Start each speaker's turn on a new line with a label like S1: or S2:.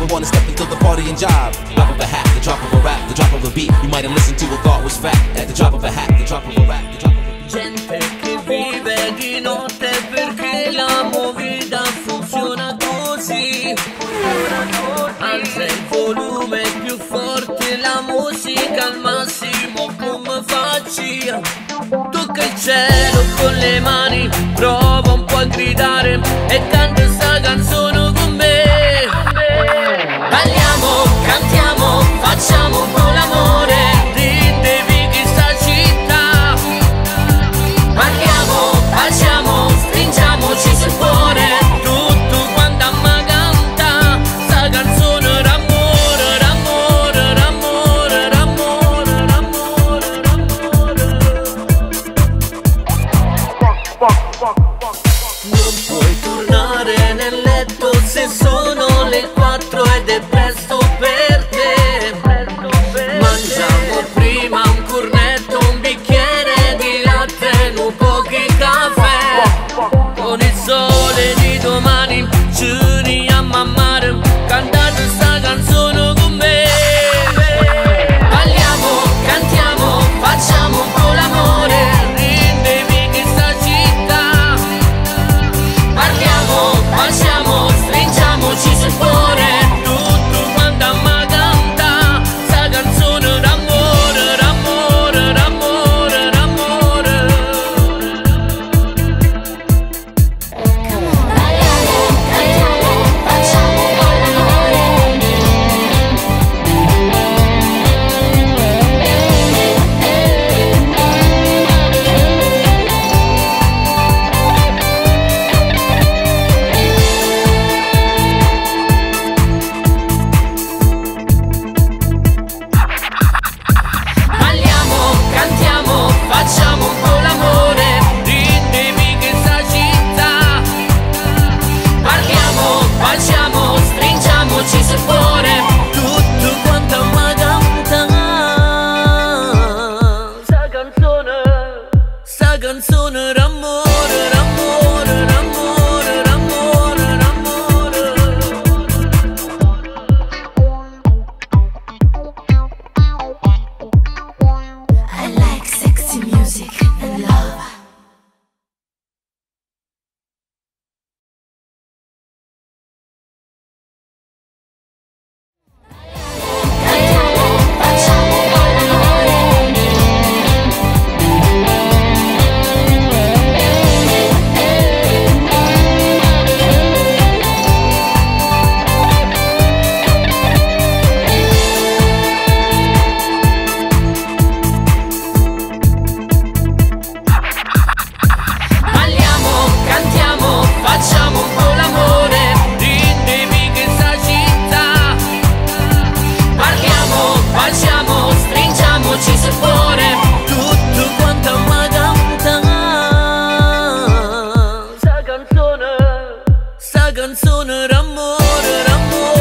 S1: never wanna step into the party and jive. Drop of a hat, the drop of a rap, the drop of a beat. You might have listened to a thought was fact. At the drop of a hat, the drop of a rap, the drop of a beat.
S2: Gente che vive di notte perché la movida funziona così. Alza il volume più forte, la musica al massimo come facci. Tocca il cielo con le mani, prova un po' a gridare e canta sta canzone con me. Balliamo, cantiamo, facciamo un po' l'amore, ridevi che sta città. Parliamo, baciamo, stringiamoci sul cuore, tutto quanto amma canta sta canzone d'amore, d'amore, d'amore, d'amore, d'amore, d'amore. Non puoi tornare nel letto se sono le 4 ed è presto per te. Mangiamo prima un cornetto, un bicchiere di latte, un po' di caffè. Con il sole di domani ci uniamo a mare, cantate sta canzone con me. Balliamo, cantiamo, facciamo un po' l'amore, rindevi che sta città. Parliamo, baciamo, stringiamoci sul cuore, tutto quanto amma canta sta canzone d'amore, d'amore, d'amore, d'amore. Balliamo, cantiamo, facciamo un po' l'amore, ridevi che sta città. Parliamo, baciamo, stringiamoci sul cuore, tutto quanto amma canta sta canzone d'amore, d'amore, d'amore, d'amore, d'amore.
S3: I like sexy music and love.
S2: Balliamo, cantiamo, facciamo un po' l'amore, ridevi che sta città. Parliamo, baciamo, stringiamoci sul cuore, tutto quanto amma canta sta canzone d'amore, d'amore.